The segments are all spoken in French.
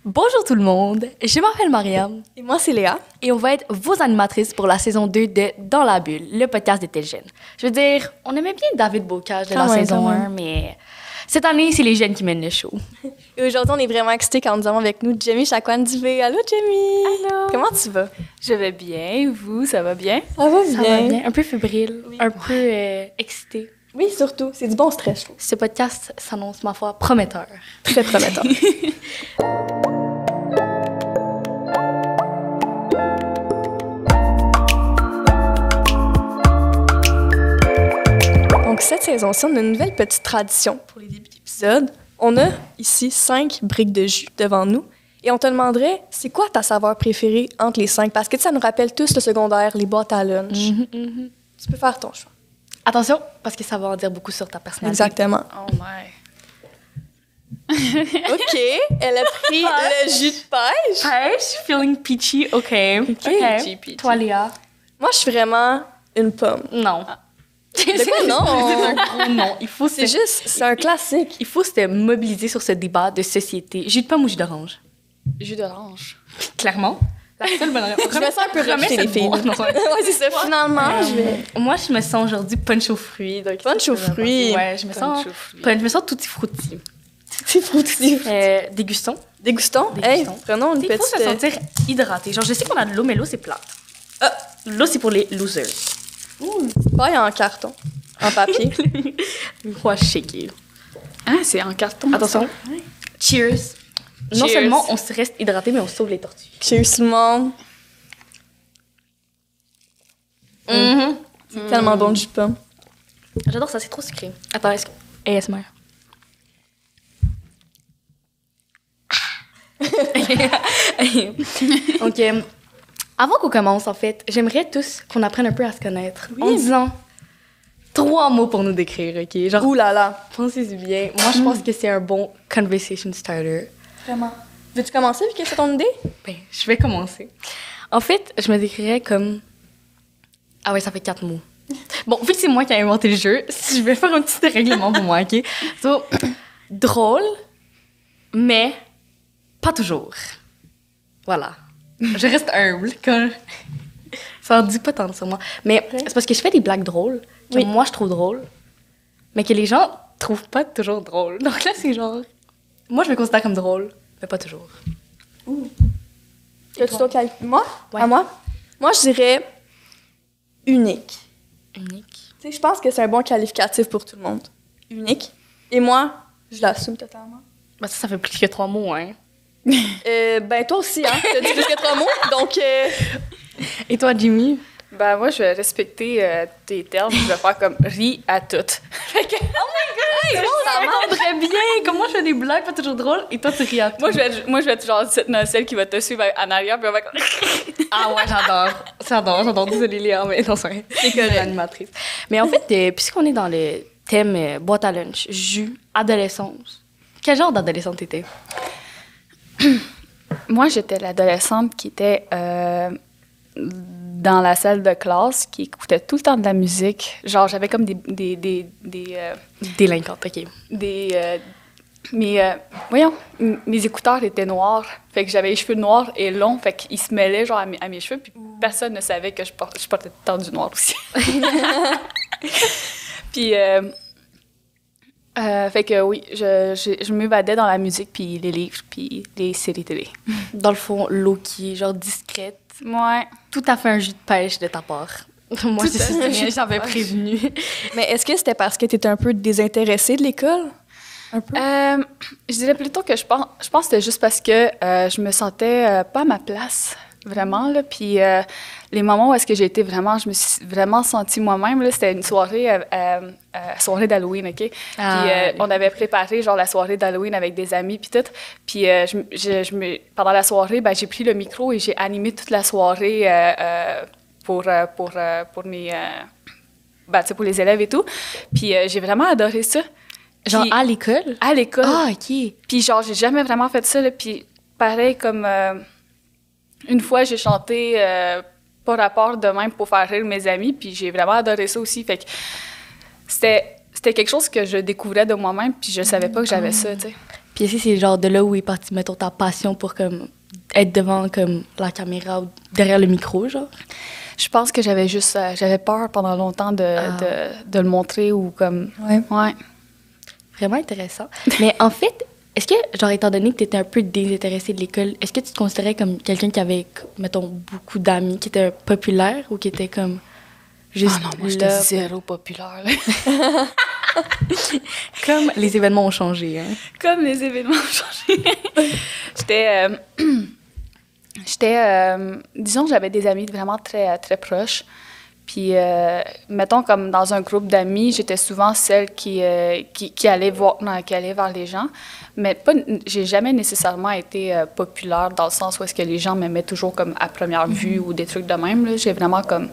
Bonjour tout le monde, je m'appelle Mariam Et moi, c'est Léa. et on va être vos animatrices pour la saison 2 de Dans la bulle, le podcast des jeunes. Je veux dire, on aimait bien David Bocage de la saison quand 1, même. mais cette année, c'est les jeunes qui mènent le show. Et aujourd'hui, on est vraiment excités quand nous avons avec nous Jamie Chakwan Dubé. Allô, Jamie! Allô! Comment tu vas? Je vais bien, vous, ça va bien? Ça va Ça va bien, un peu fébrile, un peu excité. Oui, surtout. C'est du bon stress, je trouve. Ce podcast s'annonce, ma foi, prometteur. Très prometteur. Donc, cette saison-ci, on a une nouvelle petite tradition pour les débuts d'épisode. On a ici 5 briques de jus devant nous. Et on te demanderait, c'est quoi ta saveur préférée entre les 5? Parce que ça nous rappelle tous le secondaire, les boîtes à lunch. Tu peux faire ton choix. Attention, parce que ça va en dire beaucoup sur ta personnalité. Exactement. Oh my. OK, elle a pris le jus de pêche. Pêche, feeling peachy, OK. Peachy. Toi, Léa? Moi, je suis vraiment une pomme. Non. De quoi, non? C'est un gros non. C'est juste, c'est un classique. Il faut se mobiliser sur ce débat de société. Jus de pomme ou jus d'orange? Jus d'orange. Clairement. La seule bonne réponse. Je me sens un peu Remets rejetée, les cette filles. boîte. Non, ouais. Ouais, c'est ça. Finalement, je vais... Moi, je me sens aujourd'hui punch aux fruits. Donc Punch aux fruits. Ouais, je me sens tutti frutti. C'est fruity. Dégustons. Dégustons. Hey, Dégustons. prenons une Il faut se petite... sentir hydraté. Genre, je sais qu'on a de l'eau, mais l'eau, c'est plate. L'eau, c'est pour les losers. paille en carton, en papier. Ouais, shaky. Ah, c'est en carton. Attention. Cheers. Non Cheers. seulement on se reste hydraté, mais on sauve les tortues. Cheers, tout le monde. C'est tellement bon, le jus de pomme. J'adore ça, c'est trop sucré. Attends, est-ce que... ASMR. Donc, avant qu'on commence, en fait, j'aimerais tous qu'on apprenne un peu à se connaître en disant 3 mots pour nous décrire, OK? Genre, Ouh là là. pensez-y bien. Moi, je pense que c'est un bon conversation starter. Vraiment. Veux-tu commencer, vu que c'est ton idée? Ben, je vais commencer. En fait, je me décrirais comme... Ah ouais, ça fait 4 mots. Bon, vu que c'est moi qui ai inventé le jeu, je vais faire un petit règlement pour moi, OK? So, drôle, mais pas toujours. Voilà. Je reste humble quand... Ça en dit pas tant sur moi. Mais c'est parce que je fais des blagues drôles que moi, je trouve drôles, mais que les gens trouvent pas toujours drôles. Donc là, c'est genre... Moi, je me considère comme drôle, mais pas toujours. As-tu d'autres Moi? Ouais. À moi? Moi, je dirais unique. Unique. Tu sais, je pense que c'est un bon qualificatif pour tout le monde. Unique. Et moi, je l'assume totalement. Ben ça fait plus que 3 mots, hein? Ben, toi aussi, hein? T'as dit plus que 3 mots, donc... Et toi, Jimmy? Ben, moi, je vais respecter tes termes. Je vais faire comme ri à toutes. Ça m'aiderait bien! Comme moi, je fais des blagues pas toujours drôles, et toi, tu ris à tout. Moi, je vais être genre celle qui va te suivre en arrière, puis on va comme... Ah ouais, j'adore. Désolée, Léa, mais non, c'est correct. Animatrice. Mais en fait, puisqu'on est dans le thème boîte à lunch, jus, adolescence, quel genre d'adolescente t'étais? Moi, j'étais l'adolescente qui était dans la salle de classe, qui écoutait tout le temps de la musique. Genre, j'avais comme Délinquante, OK. mes écouteurs étaient noirs. Fait que j'avais les cheveux noirs et longs. Fait qu'ils se mêlaient genre à mes cheveux. Puis personne ne savait que je portais tout le temps du noir aussi. Puis, fait que oui, je m'évadais dans la musique, puis les livres, puis les séries télé. Dans le fond, low-key, genre discrète. Ouais. Tout à fait un jus de pêche de ta part. Moi, j'avais prévenu. Mais est-ce que c'était parce que t'étais un peu désintéressée de l'école? Un peu? Je dirais plutôt que je pense que c'était juste parce que je me sentais pas à ma place, vraiment, là. Puis les moments où est-ce que j'ai été vraiment, je me suis vraiment sentie moi-même, là, c'était une soirée d'Halloween, OK? Puis on avait préparé, genre, la soirée d'Halloween avec des amis, puis tout. Puis pendant la soirée, ben, j'ai pris le micro et j'ai animé toute la soirée pour mes... ben, tu sais, pour les élèves et tout. Puis j'ai vraiment adoré ça. Genre Puis, à l'école? à l'école. Ah, OK. Puis genre, j'ai jamais vraiment fait ça, là. Puis pareil, comme une fois, j'ai chanté pas rapport de même pour faire rire mes amis, puis j'ai vraiment adoré ça aussi. Fait que c'était quelque chose que je découvrais de moi-même, puis je savais pas que j'avais ça, tu sais. Puis est-ce que c'est genre de là où est partie, mettons, ta passion pour comme être devant comme la caméra ou derrière le micro, genre? Je pense que j'avais peur pendant longtemps de le montrer ou comme... Ouais. Vraiment intéressant. Mais en fait, est-ce que, genre, étant donné que tu étais un peu désintéressée de l'école, est-ce que tu te considérais comme quelqu'un qui avait, mettons, beaucoup d'amis, qui était populaire ou qui était comme juste. Ah non, moi, j'étais zéro populaire, là. Comme les événements ont changé, hein. Comme les événements ont changé. Disons que j'avais des amis vraiment très, très proches. Puis, mettons, comme dans un groupe d'amis, j'étais souvent celle qui allait vers les gens. Mais j'ai jamais nécessairement été populaire dans le sens où est-ce que les gens m'aimaient toujours comme à première vue ou des trucs de même. Là. J'ai vraiment comme...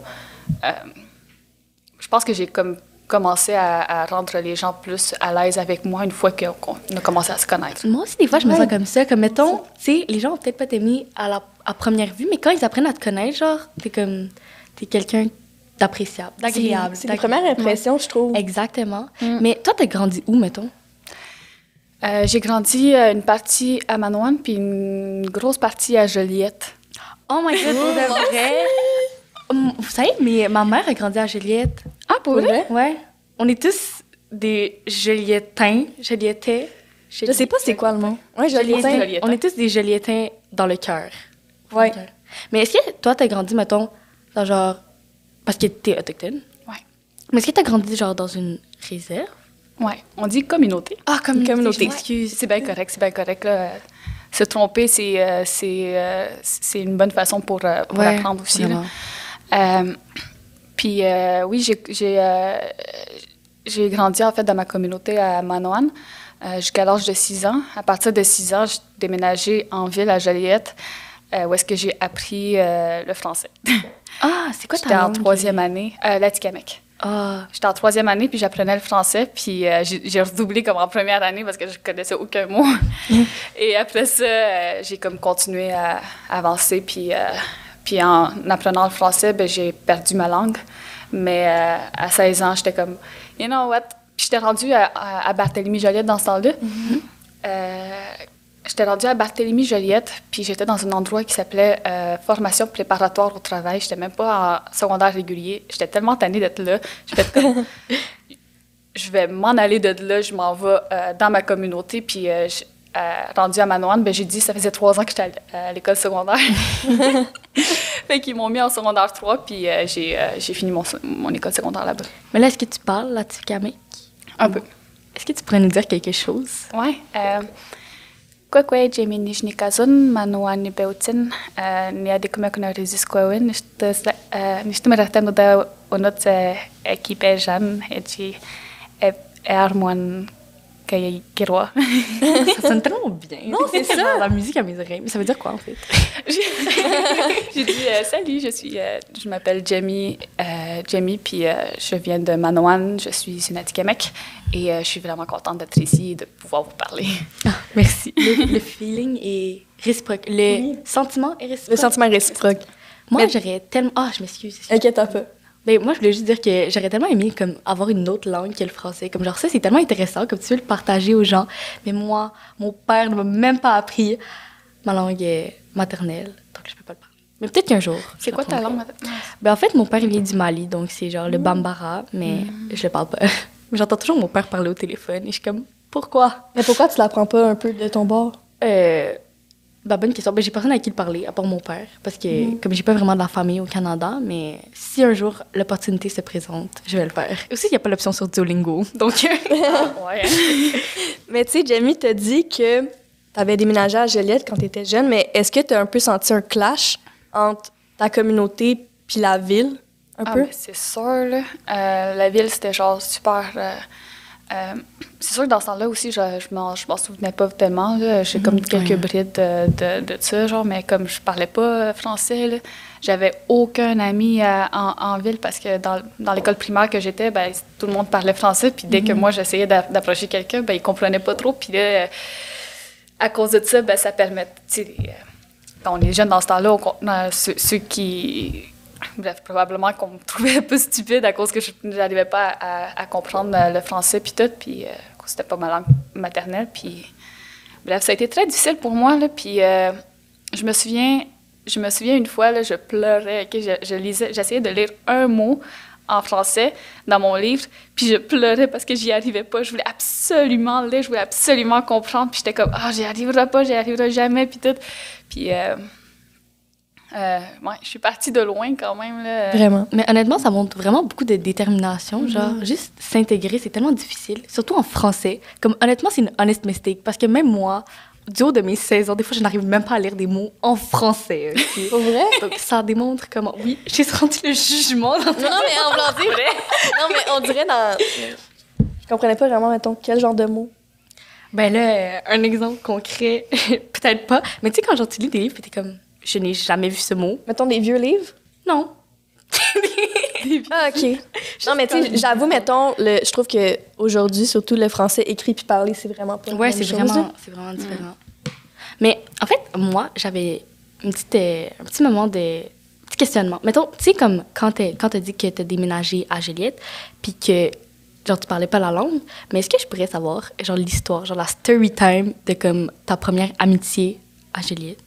je pense que j'ai comme commencé à rendre les gens plus à l'aise avec moi une fois qu'on a commencé à se connaître. Moi aussi, des fois, je me sens comme ça. Comme, mettons, tu sais, les gens vont peut-être pas t'aimer à première vue, mais quand ils apprennent à te connaître, genre, t'es quelqu'un d'appréciable, d'agréable. C'est une première impression, je trouve. Exactement. Mais toi, t'as grandi où, mettons? J'ai grandi une partie à Manoine puis une grosse partie à Joliette. Oh my God, pour de vrai? Vous savez, mais ma mère a grandi à Joliette. Ah, pour vrai? Ouais. On est tous des Joliettais. Je sais pas c'est quoi le mot. Ouais, Joliettain. On est tous des Joliettins dans le cœur. Ouais. Mais est-ce que toi, t'as grandi, mettons, dans genre... Parce que t'es autochtone. Ouais. Mais est-ce que t'as grandi, genre, dans une réserve? Ouais. On dit communauté. Ah, communauté. Excuse. C'est bien correct, là. Se tromper, c'est une bonne façon pour apprendre aussi, là. Puis, oui, j'ai grandi, en fait, dans ma communauté à Manoine jusqu'à l'âge de 6 ans. À partir de 6 ans, j'ai déménagé en ville, à Joliette, où est-ce que j'ai appris le français. Ah, c'est quoi ta langue? langue? J'étais en 3e année, l'Atikamekw. Ah. J'étais en 3e année, puis j'apprenais le français, puis j'ai redoublé comme en première année parce que je connaissais aucun mot. Et après ça, j'ai comme continué à avancer, puis en apprenant le français, ben, j'ai perdu ma langue. Mais à 16 ans, j'étais comme, you know what? Puis j'étais rendue à Barthélemy-Joliette dans ce temps-là. J'étais rendue à Barthélemy-Joliette, puis j'étais dans un endroit qui s'appelait Formation préparatoire au travail. J'étais même pas en secondaire régulier. J'étais tellement tannée d'être là. J'ai fait comme, je vais m'en aller de là, je m'en vais dans ma communauté, puis rendue à Manoine, ben, j'ai dit, ça faisait 3 ans que j'étais à l'école secondaire. Fait qu'ils m'ont mis en secondaire 3, puis j'ai fini mon école secondaire là-bas. Mais là, est-ce que tu parles l'Atikamekw? Un peu. Est-ce que tu pourrais nous dire quelque chose? Ouais. Kwekwe Jamie Nijnikazun, Manoane Beutin, Niadikumekuna Riziskwawin, Nishtumeratanuda Onot Ekipejan, Eji Ermoine Kayakirwa. Ça sonne tellement bien. Non, c'est ça. La musique à mes oreilles. Mais ça veut dire quoi, en fait? J'ai dit salut, je m'appelle Jamie, puis je viens de Manoane, je suis une Atikamekw et je suis vraiment contente d'être ici et de pouvoir vous parler. Ah, merci. Le feeling est réciproque. Sentiment est réciproque. Le sentiment est réciproque. Moi, j'aurais tellement... Ah, je m'excuse. Inquiète un peu. Ben, moi, je voulais juste dire que j'aurais tellement aimé comme, avoir une autre langue que le français. Comme genre, ça, c'est tellement intéressant, comme tu veux le partager aux gens. Mais moi, mon père ne m'a même pas appris ma langue maternelle, donc je peux pas le parler. Mais peut-être qu'un jour. C'est quoi ta langue maternelle? Ben, en fait, mon père, il vient du Mali, donc c'est genre le Bambara, mais je le parle pas. J'entends toujours mon père parler au téléphone et je suis comme, pourquoi? Mais pourquoi tu l'apprends pas un peu de ton bord? Ben, bonne question. Ben, j'ai personne à qui le parler, à part mon père, parce que comme j'ai pas vraiment de la famille au Canada, mais si un jour l'opportunité se présente, je vais le faire. Aussi, il n'y a pas l'option sur Duolingo, donc... Ouais. Mais tu sais, Jamie t'a dit que tu avais déménagé à Joliette quand tu étais jeune, mais est-ce que tu as un peu senti un clash entre ta communauté puis la ville, un peu? Mais c'est sûr, là. La ville, c'était genre super... c'est sûr que dans ce temps-là aussi, je m'en souvenais pas tellement. Là. J'ai comme quelques brides de ça, genre, mais comme je parlais pas français, là, j'avais aucun ami en ville parce que dans l'école primaire que j'étais, ben, tout le monde parlait français. Puis dès que moi, j'essayais d'approcher quelqu'un, ben, ils comprenaient pas trop. Puis là, à cause de ça, ben, ça permet... Quand on est jeune dans ce temps-là, ceux qui... Bref, probablement qu'on me trouvait un peu stupide à cause que je n'arrivais pas à comprendre le français puis tout, puis c'était pas ma langue maternelle, puis Bref, ça a été très difficile pour moi, là, puis je me souviens une fois, là, je pleurais, OK? J'essayais de lire un mot en français dans mon livre, puis je pleurais parce que j'y arrivais pas. Je voulais absolument lire, je voulais absolument comprendre, puis j'étais comme, j'y arriverai pas, j'y arriverai jamais, puis tout. Puis, je suis partie de loin quand même, là. Vraiment. Mais honnêtement, ça montre vraiment beaucoup de détermination. Genre, juste s'intégrer, c'est tellement difficile, surtout en français. Comme, honnêtement, c'est une honest mistake, parce que même moi, du haut de mes 16 ans, des fois, je n'arrive même pas à lire des mots en français. Okay? Pour vrai? Donc, ça démontre comment... Oui, j'ai senti le jugement dans Non, mais en voulant dire... Non, mais on dirait dans... Je comprenais pas vraiment, mettons, quel genre de mots. Ben là, un exemple concret, peut-être pas. Mais tu sais, quand genre, tu lis des livres, puis t'es comme... Je n'ai jamais vu ce mot. Mettons des vieux livres? Non. Ah, OK. Non, mais tu sais, j'avoue, mettons, je trouve qu'aujourd'hui, surtout le français écrit puis parlé, c'est vraiment pas la même chose. C'est vraiment différent. Mais en fait, moi, j'avais un petit moment de... petit questionnement. Mettons, tu sais, comme quand t'as dit que t'as déménagé à Joliette, puis que, genre, tu parlais pas la langue, mais est-ce que je pourrais savoir, genre, l'histoire, genre, la story time de, comme, ta première amitié à Joliette?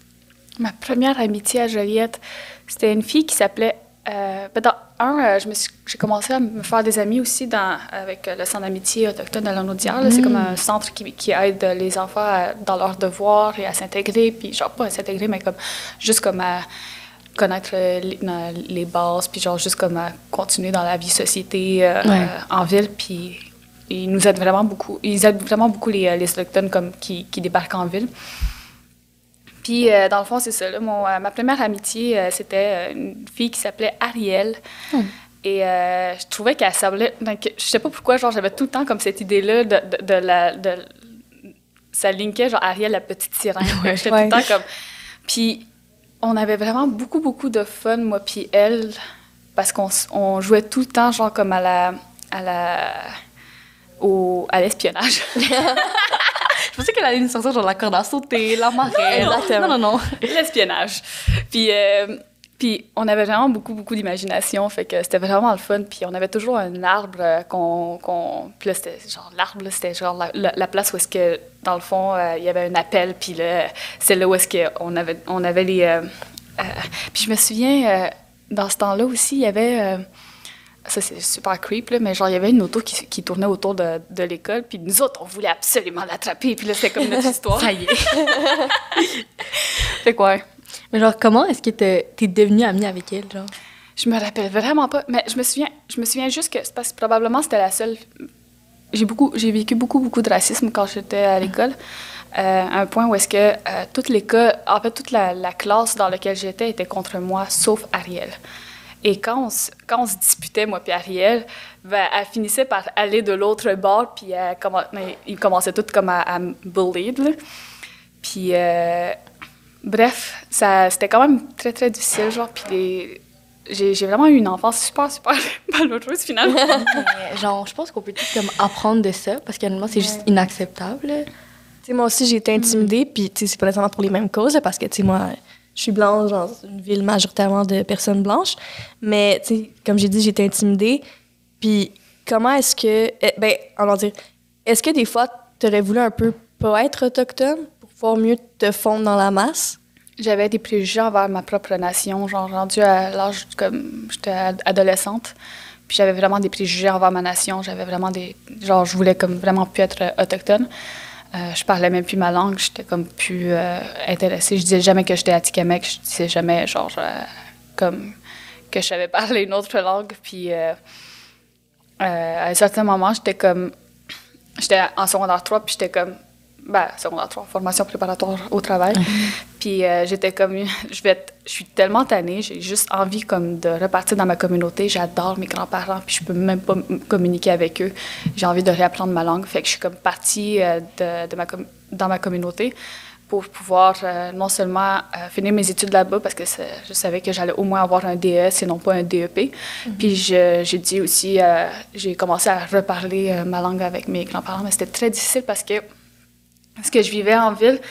Ma première amitié à Joliette, c'était une fille qui s'appelait... j'ai commencé à me faire des amis aussi avec le Centre d'amitié autochtone de Lanaudière. C'est comme un centre qui aide les enfants dans leurs devoirs et à s'intégrer, puis genre pas à s'intégrer, mais comme juste comme à connaître les bases, puis genre juste comme à continuer dans la vie société en ville, puis ils nous aident vraiment beaucoup. Ils aident vraiment beaucoup les autochtones comme qui débarquent en ville. Puis, dans le fond, c'est ça. Là, ma première amitié, c'était une fille qui s'appelait Ariel. Et je trouvais qu'elle semblait... Donc, je sais pas pourquoi, genre, j'avais tout le temps comme cette idée-là ça linkait, genre, Ariel, la petite sirène. J'étais tout le temps comme... Puis, on avait vraiment beaucoup, beaucoup de fun, moi puis elle, parce qu'on jouait tout le temps, genre, comme à l'espionnage. Je pensais qu'elle allait nous sortir genre la corde à sauter, la marée. Non. L'espionnage. Puis on avait vraiment beaucoup, beaucoup d'imagination, fait que c'était vraiment le fun. Puis on avait toujours un arbre puis là, c'était genre l'arbre, là, c'était genre la place où est-ce que, dans le fond, il y avait un appel, puis là, c'est là où est-ce qu'on avait les... puis je me souviens, dans ce temps-là aussi, il y avait... ça, c'est super creep, là, mais genre, il y avait une auto qui tournait autour de l'école, puis nous autres, on voulait absolument l'attraper, puis là, c'était comme notre histoire. Ça y est. Fait quoi? Mais genre, comment est-ce que t'es devenue amie avec elle, genre? Je me rappelle vraiment pas, mais je me souviens juste que, parce que probablement, c'était la seule... J'ai vécu beaucoup, beaucoup de racisme quand j'étais à l'école, à un point où est-ce que toute l'école, en fait, toute la classe dans laquelle j'étais était contre moi, sauf Ariel. Et quand on se disputait, moi puis Ariel, ben, elle finissait par aller de l'autre bord, puis ils commençaient tous comme à me bully, là. Puis, bref, c'était quand même très, très difficile, genre, puis j'ai vraiment eu une enfance super, super malheureuse, finalement. Mais, genre, je pense qu'on peut tous comme apprendre de ça, parce qu'honnêtement, c'est juste inacceptable. Tu sais, moi aussi, j'ai été intimidée, puis tu sais, c'est pas nécessairement pour les mêmes causes, là, parce que, tu sais, moi... Je suis blanche dans une ville majoritairement de personnes blanches. Mais, tu sais, comme j'ai dit, j'ai été intimidée. Puis, comment est-ce que... on va dire, est-ce que des fois, tu aurais voulu un peu pas être autochtone pour pouvoir mieux te fondre dans la masse? J'avais des préjugés envers ma propre nation, genre rendue à l'âge comme j'étais adolescente. Puis j'avais vraiment des préjugés envers ma nation. J'avais vraiment genre, je voulais comme vraiment plus être autochtone. Je parlais même plus ma langue, j'étais comme plus intéressée. Je disais jamais que j'étais Atikamekw, je disais jamais, genre, comme que je savais parler une autre langue. Puis à un certain moment, j'étais en secondaire 3, puis j'étais comme, secondaire 3, formation préparatoire au travail. Puis j'étais comme, je suis tellement tannée, j'ai juste envie comme de repartir dans ma communauté. J'adore mes grands-parents, puis je peux même pas communiquer avec eux. J'ai envie de réapprendre ma langue. Fait que je suis comme partie dans ma communauté pour pouvoir non seulement finir mes études là-bas, parce que je savais que j'allais au moins avoir un DES et non pas un DEP. Puis j'ai dit aussi, j'ai commencé à reparler ma langue avec mes grands-parents, mais c'était très difficile parce que ce que je vivais en ville,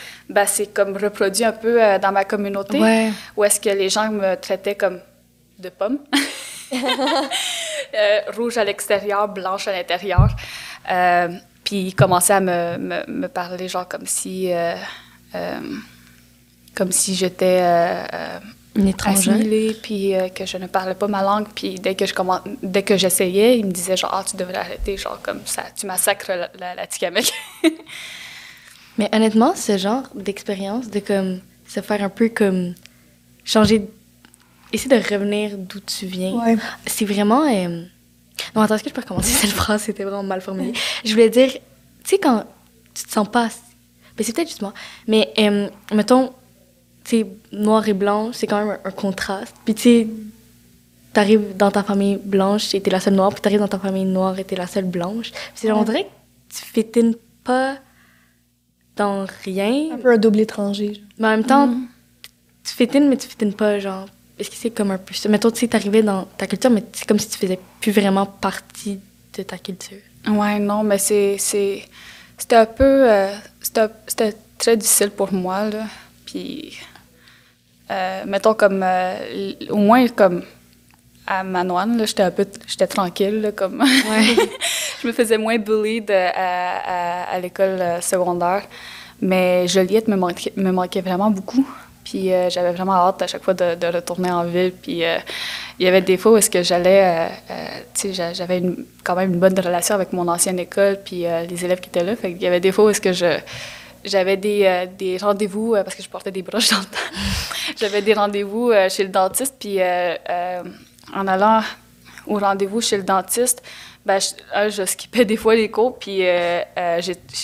c'est comme reproduit un peu dans ma communauté, où est-ce que les gens me traitaient comme de pomme. Rouge à l'extérieur, blanche à l'intérieur. Puis il commençait à me parler, genre, comme si j'étais Une étrangère. assimilée, puis que je ne parlais pas ma langue. Puis dès que j'essayais, il me disait, genre, « Ah, tu devrais arrêter, genre, comme ça, tu massacres la Tikamek. » Mais honnêtement, ce genre d'expérience, de comme se faire un peu comme changer, essayer de revenir d'où tu viens, Ouais. c'est vraiment. Non, attends, est-ce que je peux recommencer cette phrase? C'était vraiment mal formulé. Je voulais dire, tu sais, quand tu te sens pas. Ben, c'est peut-être juste moi. Mais mettons, tu sais, noir et blanc, c'est quand même un contraste. Puis tu sais, t'arrives dans ta famille blanche et t'es la seule noire, puis t'arrives dans ta famille noire et t'es la seule blanche. Puis c'est genre, on dirait que tu fétines pas dans rien. Un peu un double étranger. Genre. Mais en même temps, tu fétines, mais tu fétines pas, genre. Est-ce que c'est comme un peu ça? Mettons, tu sais, t'arrivais dans ta culture, mais c'est comme si tu faisais plus vraiment partie de ta culture. Ouais, non, mais c'était un peu... c'était très difficile pour moi, là. Puis, mettons, comme... au moins, comme à Manoine, là, j'étais tranquille, là, comme... Ouais. Je me faisais moins bully à l'école secondaire. Mais Joliette me manquait vraiment beaucoup. Puis j'avais vraiment hâte à chaque fois de retourner en ville. Puis il y avait des fois où est-ce que j'allais... tu sais, j'avais quand même une bonne relation avec mon ancienne école puis les élèves qui étaient là. Fait qu'il y avait des fois où est-ce que j'avais des rendez-vous, parce que je portais des broches dans le temps. J'avais des rendez-vous chez le dentiste. Puis en allant au rendez-vous chez le dentiste, ben, je skippais des fois les cours, puis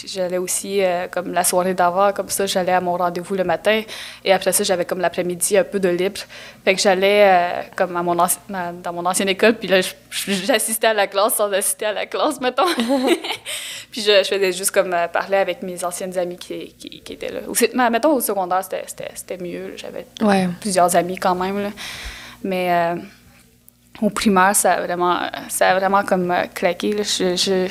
j'allais aussi, comme la soirée d'avant, comme ça, j'allais à mon rendez-vous le matin, et après ça, j'avais comme l'après-midi un peu de libre. Fait que j'allais comme dans mon ancienne école, puis là, j'assistais à la classe sans assister à la classe, mettons. Puis je faisais juste comme parler avec mes anciennes amies qui étaient là. Mettons, au secondaire, c'était mieux, là. J'avais plusieurs amis quand même, là. Mais... au primaire, ça a vraiment comme claqué. Là. C'est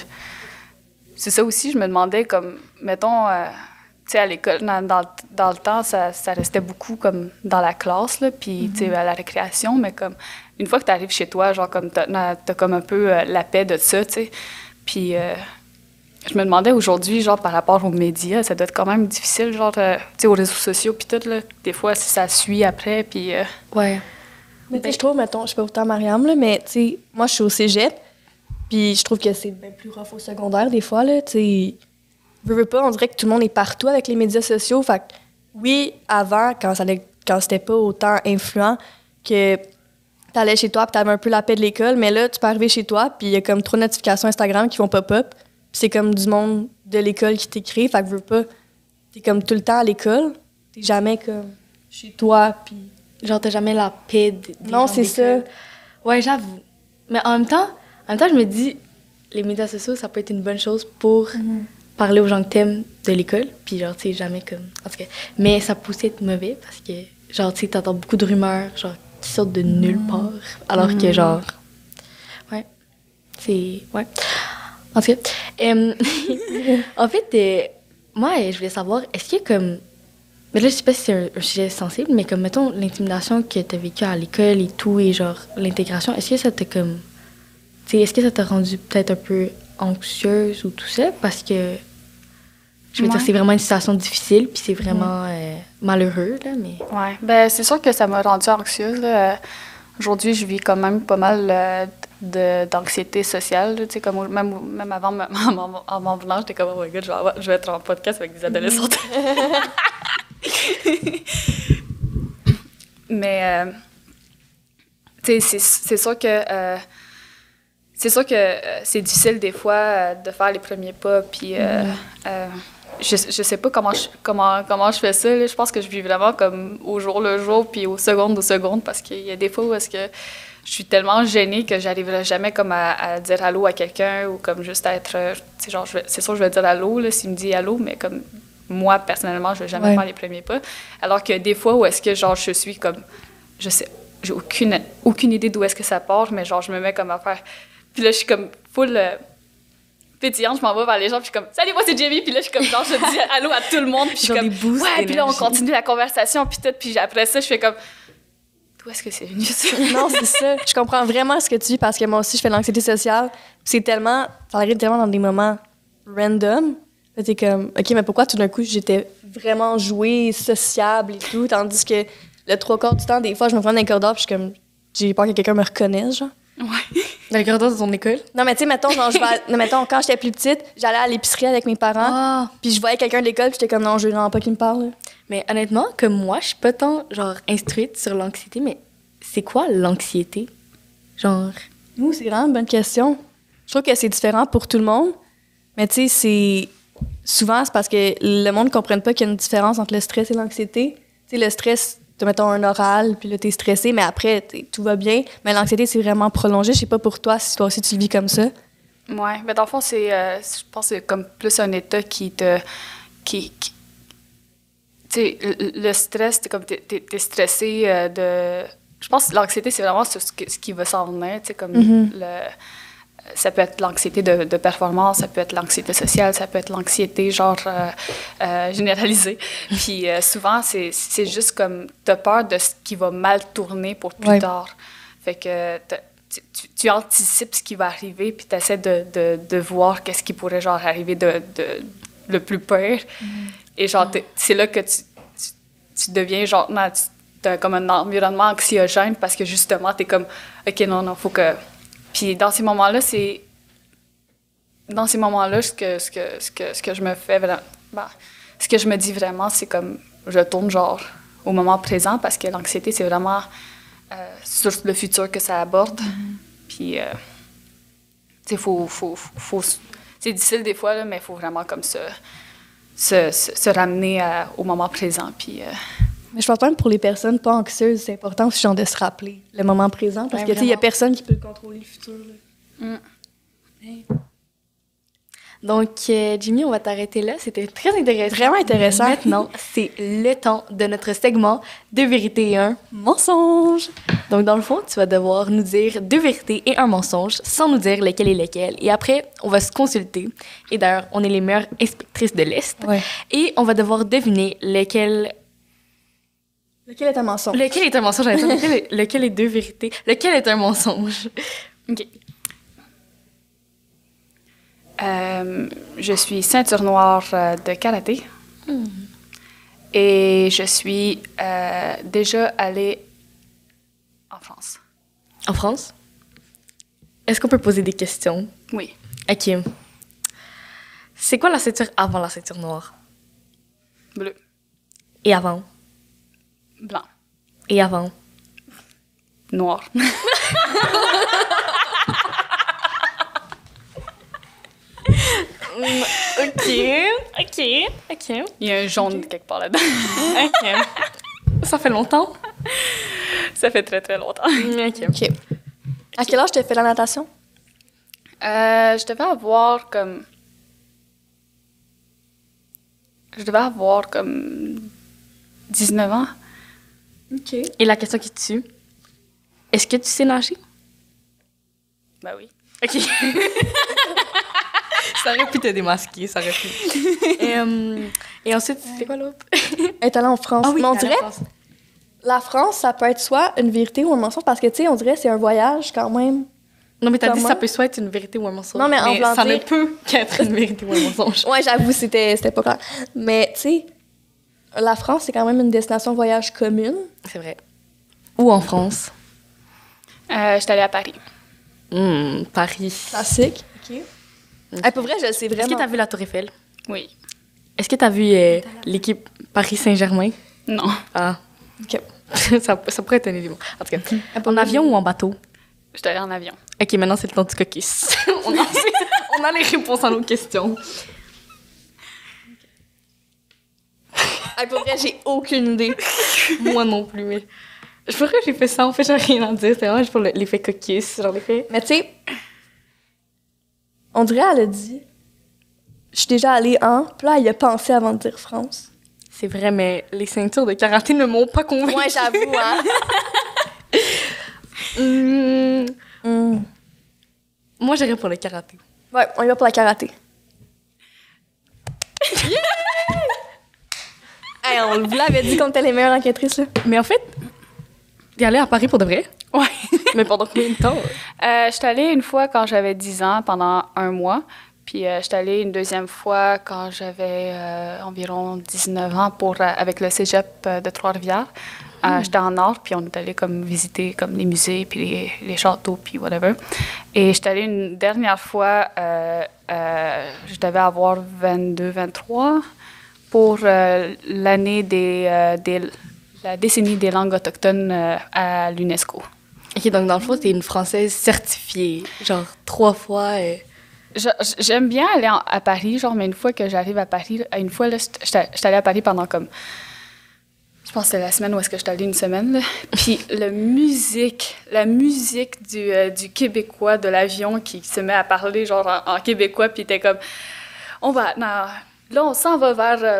ça aussi, je me demandais, comme, mettons, tu sais, à l'école, dans le temps, ça restait beaucoup comme dans la classe, là, puis, tu sais, à la récréation, mais comme, une fois que tu arrives chez toi, genre, comme, t'as comme un peu la paix de ça, tu sais. Puis, je me demandais aujourd'hui, genre, par rapport aux médias, ça doit être quand même difficile, genre, tu sais, aux réseaux sociaux, puis tout, là, des fois, si ça suit après, puis... Ouais. Mais tu sais, je trouve, mettons, je sais pas autant Mariam, là, mais tu sais, moi, je suis au cégep, puis je trouve que c'est bien plus rough au secondaire, des fois, là, tu sais. Veux pas, on dirait que tout le monde est partout avec les médias sociaux, fait que, oui, avant, quand c'était pas autant influent, que t'allais chez toi puis t'avais un peu la paix de l'école, mais là, tu peux arriver chez toi, puis il y a comme 3 notifications Instagram qui vont pop-up, puis c'est comme du monde de l'école qui t'écrit, fait que veux pas, t'es comme tout le temps à l'école, t'es jamais comme chez toi, puis... Genre, t'as jamais la paix des Non, gens c'est ça. d'école. Ouais, j'avoue. Mais en même temps, je me dis, les médias sociaux, ça peut être une bonne chose pour parler aux gens que t'aimes de l'école. Puis genre, tu sais, jamais comme... En tout cas, mais ça peut aussi être mauvais parce que, genre, tu sais, t'entends beaucoup de rumeurs, genre, qui sortent de nulle part. Alors que, genre... Ouais. C'est... Ouais. En tout cas, en fait, moi, je voulais savoir, est-ce qu'il y a comme... Mais là, je sais pas si c'est un sujet sensible, mais comme, mettons, l'intimidation que t'as vécue à l'école et tout, et genre, l'intégration, est-ce que ça t'a comme... Tu sais, est-ce que ça t'a rendu peut-être un peu anxieuse ou tout ça? Parce que, je veux dire, c'est vraiment une situation difficile, puis c'est vraiment malheureux, là, mais... Ouais, ben c'est sûr que ça m'a rendue anxieuse, là. Aujourd'hui, je vis quand même pas mal d'anxiété sociale, tu sais, comme même avant, en m'en venant, j'étais comme, oh my god, je vais être en podcast avec des adolescentes. Mais, tu sais, c'est sûr que c'est difficile des fois de faire les premiers pas, puis je sais pas comment je fais ça, là. Je pense que je vis vraiment comme au jour le jour, puis aux secondes, parce qu'il y a des fois où est-ce que je suis tellement gênée que j'arriverai jamais comme à dire allô à quelqu'un, ou comme juste à être, tu sais, genre, c'est sûr que je vais dire allô, là, s'il me dit allô, mais comme moi, personnellement, je vais jamais faire les premiers pas. Alors que des fois où est-ce que, genre, je suis comme, je sais, j'ai aucune idée d'où est-ce que ça part, mais genre, je me mets comme à faire. Puis là, je suis comme full pétillante, je m'en vais vers les gens, puis je suis comme, salut, moi, c'est Jamie, puis là, je suis comme, genre, je dis allô à tout le monde, puis je suis comme, ouais, puis là, on continue la conversation, puis tout, puis après ça, je fais comme, d'où est-ce que c'est venu ça? Non, c'est ça. Je comprends vraiment ce que tu dis, parce que moi aussi, je fais de l'anxiété sociale. Ça arrive tellement dans des moments random. Là, t'es comme, OK, mais pourquoi tout d'un coup, j'étais vraiment jouée, sociable et tout, tandis que le 3/4 du temps, des fois, je me prends dans les corridors puis je suis comme, j'ai peur que quelqu'un me reconnaisse, genre. Ouais. Dans le corridor de ton école? Non, mais tu sais, mettons, genre, non, mettons, quand j'étais plus petite, j'allais à l'épicerie avec mes parents, Ah! puis je voyais quelqu'un de l'école, puis j'étais comme, non, je veux vraiment pas qu'il me parle. Mais honnêtement, comme moi, je suis pas tant, genre, instruite sur l'anxiété, mais c'est quoi l'anxiété? Genre... Nous, c'est vraiment une bonne question. Je trouve que c'est différent pour tout le monde, mais tu sais, c'est... Souvent, c'est parce que le monde ne comprenne pas qu'il y a une différence entre le stress et l'anxiété. Tu sais, le stress, tu mettons un oral, puis là, t'es stressé, mais après, tout va bien. Mais l'anxiété, c'est vraiment prolongé. Je sais pas pour toi, si toi aussi tu le vis comme ça. Ouais, mais dans le fond, je pense que c'est comme plus un état qui te... tu sais, le stress, t'es stressé de... Je pense que l'anxiété, c'est vraiment ce qui va s'en venir, tu sais, comme ça peut être l'anxiété de performance, ça peut être l'anxiété sociale, ça peut être l'anxiété, genre, généralisée. Puis souvent, c'est juste comme, t'as peur de ce qui va mal tourner pour plus tard. Fait que tu anticipes ce qui va arriver, puis t'essaies de voir qu'est-ce qui pourrait, genre, arriver de le plus pire. Et genre, c'est là que tu deviens, genre, t'as comme un environnement anxiogène parce que justement, t'es comme, OK, non, faut que... Puis dans ces moments-là, ce que je me fais vraiment... ce que je me dis vraiment, c'est comme, je tourne genre au moment présent parce que l'anxiété, c'est vraiment sur le futur que ça aborde. Puis, tu sais, c'est difficile des fois, là, mais il faut vraiment comme se ramener au moment présent. Puis... Mais je pense même pour les personnes pas anxieuses, c'est important aussi genre, de se rappeler le moment présent parce que tu sais, il y a personne qui peut contrôler le futur. Là. Hey. Donc, Jimmy, on va t'arrêter là. C'était très intéressant. Vraiment intéressant. Maintenant, c'est le temps de notre segment Deux vérités et un mensonge. Donc, dans le fond, tu vas devoir nous dire deux vérités et un mensonge sans nous dire lequel est lequel. Et après, on va se consulter. Et d'ailleurs, on est les meilleures inspectrices de l'Est. Ouais. Et on va devoir deviner lequel... Lequel est un mensonge? Lequel est un mensonge? Lequel est deux vérités? Lequel est un mensonge? OK. Je suis ceinture noire de karaté. Et je suis déjà allée en France. En France? Est-ce qu'on peut poser des questions? Oui. OK. C'est quoi la ceinture avant la ceinture noire? Bleu. Et avant? Blanc. Et avant? Noir. OK. Il Il y a un jaune quelque part là-dedans. OK. Ça fait longtemps? Ça fait très, très longtemps. OK. À quel âge tu as fait la natation? Je devais avoir comme... 19 ans. OK. Et la question qui tue, est-ce que tu sais nager? Ben oui. OK. Ça aurait pu te démasquer, ça aurait pu. Et ensuite, c'est quoi l'autre? Être allé en France. Ah oui, mais on à la dirait, France. la France, ça peut être soit une vérité ou un mensonge parce que, tu sais, on dirait que c'est un voyage quand même. Non, mais t'as dit Comment? ça peut soit être une vérité ou un mensonge. Non, mais en voulant ça ne dire- peut qu'être une vérité ou un mensonge. Ouais, j'avoue, c'était pas clair. Mais, tu sais, la France, c'est quand même une destination voyage commune. C'est vrai. Ou en France. Je suis allée à Paris. Paris. Classique. OK. Pour vrai, je le sais Est-ce que vraiment. t'as vu la Tour Eiffel? Oui. Est-ce que t'as vu l'équipe Paris Saint-Germain? Non. Ah. OK. ça pourrait être un élément. En tout cas, en avion ou en bateau? Je suis allée en avion. OK, maintenant, c'est le temps du caucus. on a les réponses à nos questions. Pour vrai, j'ai aucune idée. Moi non plus, mais... Pourquoi j'ai fait ça? En fait, j'ai rien à dire. C'est vraiment juste pour l'effet caucus, genre l'effet... Mais tu sais, on dirait elle a dit, je suis déjà allée en, puis là, elle y a pensé avant de dire France. C'est vrai, mais les ceintures de karaté ne m'ont pas convaincue. Ouais, j'avoue, hein. Moi, j'irais pour le karaté. Ouais, on y va pour la karaté. Hey, on vous l'avait dit qu'on était les meilleures enquêtrices, là. Mais en fait, t'es allée à Paris pour de vrai? Ouais. Mais pendant combien de temps? Je suis allée une fois quand j'avais 10 ans, pendant un mois. Puis j'étais allée une deuxième fois quand j'avais environ 19 ans avec le cégep de Trois-Rivières. J'étais en Nord, puis on est allé comme visiter comme les musées, puis les châteaux, puis whatever. Et j'étais allée une dernière fois, je devais avoir 22, 23 pour l'année la décennie des langues autochtones à l'UNESCO. OK, donc dans le fond, t'es une Française certifiée, genre 3 fois. J'aime bien aller à Paris, genre, mais une fois que j'arrive à Paris, une fois, là, j'étais allée à Paris pendant comme... Je pense que c'était la semaine où est-ce que j'étais allée une semaine, là. Puis la musique du Québécois, de l'avion qui se met à parler, genre, en québécois, puis t'es comme... Là, on s'en va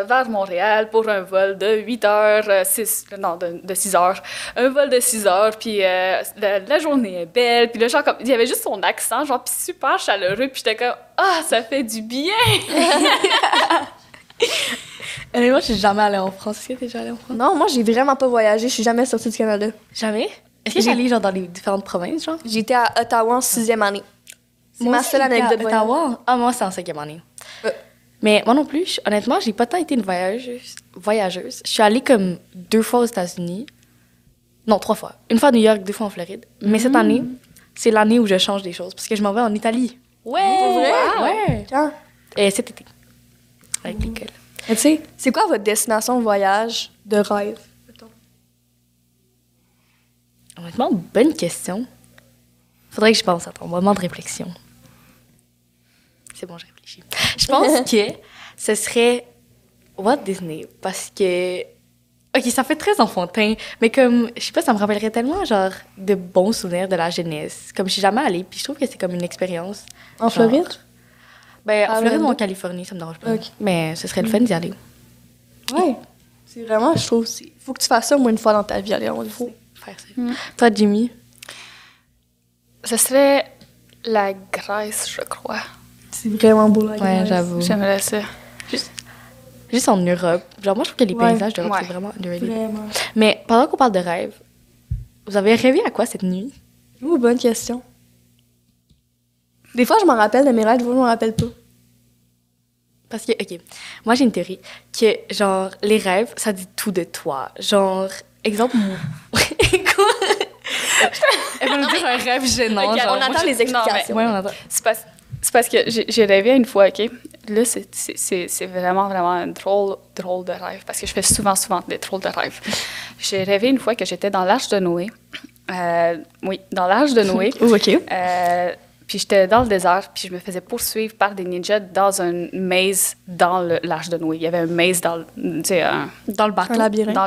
vers Montréal pour un vol de 8 heures, de 6 heures. Un vol de 6 heures, puis la journée est belle. Puis là, genre, comme, il y avait juste son accent, genre, puis super chaleureux. Puis j'étais comme, ça fait du bien! Moi, je suis jamais allée en France. Est-ce que t'es déjà allée en France? Non, moi, j'ai vraiment pas voyagé. Je suis jamais sortie du Canada. Jamais? Est-ce que j'ai allé, genre, dans les différentes provinces, genre? J'étais à Ottawa en 6e année. C'est ma seule anecdote de Ottawa? Ah, moi, c'est en 5e année. Mais moi non plus, honnêtement, j'ai pas tant été une voyageuse. Je suis allée comme 2 fois aux États-Unis. Non, 3 fois. Une fois à New York, 2 fois en Floride. Mais cette année, c'est l'année où je change des choses parce que je m'en vais en Italie. Ouais! Pour vrai? Ouais! Quand? Cet été. Avec l'école. Tu sais, c'est quoi votre destination de voyage de rêve? Honnêtement, bonne question. Faudrait que je pense à ton moment de réflexion. C'est bon, j'ai réfléchi. Je pense que ce serait Walt Disney parce que... OK, ça fait très enfantin, mais comme, je sais pas, ça me rappellerait tellement, genre, de bons souvenirs de la jeunesse. Comme, je suis jamais allée, puis je trouve que c'est comme une expérience. En Floride? Ben, en Floride ou en Californie, ça me dérange pas. Okay. Mais ce serait le fun d'y aller. Ouais. C'est vraiment, je trouve, faut que tu fasses ça au moins une fois dans ta vie, aller en faut faire ça. Toi, Jimmy? Ce serait la Grèce, je crois. C'est vraiment beau, la Grèce. Ouais, j'avoue. J'aimerais ça. Juste en Europe. Genre, moi, je trouve que les paysages d'Europe, c'est vraiment underrated. Vraiment. Mais pendant qu'on parle de rêve, vous avez rêvé à quoi cette nuit? Bonne question. Des fois, je m'en rappelle de mes rêves, des fois, je m'en rappelle pas. Parce que, OK, moi, j'ai une théorie que, genre, les rêves, ça dit tout de toi. Genre, exemple, moi... Quoi? Elle va nous dire un rêve gênant. Okay, genre, on attend les explications. Ouais, on attend. C'est parce que j'ai rêvé une fois, OK? Là, c'est vraiment, vraiment un drôle de rêve, parce que je fais souvent des drôles de rêves. J'ai rêvé une fois que j'étais dans l'Arche de Noé. Oui, dans l'Arche de Noé. OK. Puis j'étais dans le désert, puis je me faisais poursuivre par des ninjas dans un maze dans l'Arche de Noé. Il y avait un maze dans le bateau. Un labyrinthe.